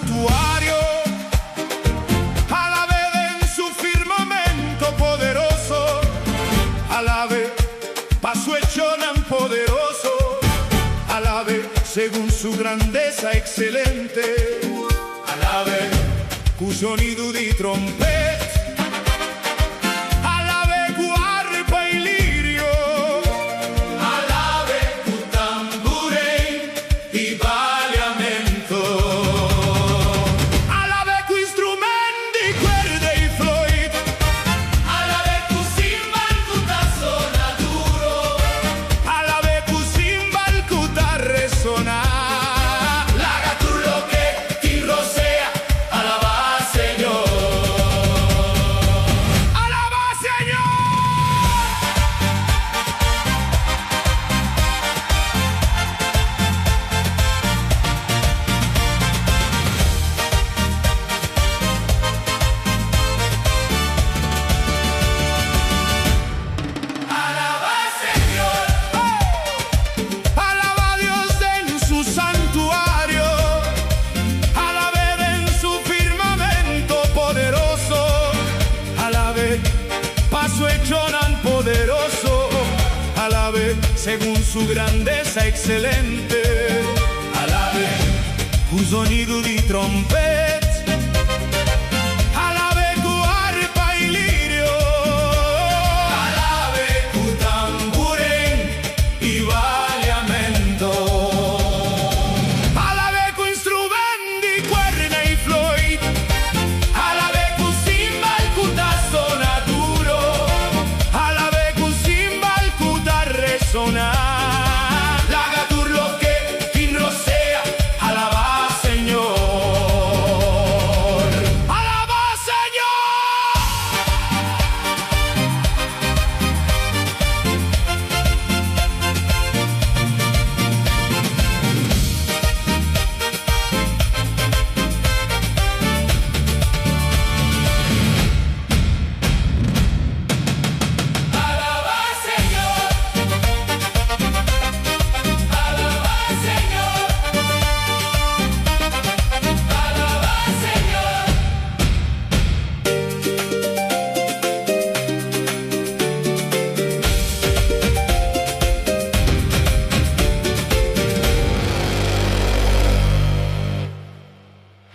santuario. Alabed en su firmamento poderoso. Alabed pa' su hecho tan poderoso. Alabed según su grandeza excelente. Alabed cu sonido di trompet. Alabed cu arpa y lirio. Alabed cu tambourine y baliamento. Alabed cu instrumenti di cuerda y floyd. Alabed cu cimbal cu ta sona duro. Alabed cu cimbal cu ta resona. Paso hecho tan poderoso, alabe según su grandeza excelente, alabe un sonido di trompeta.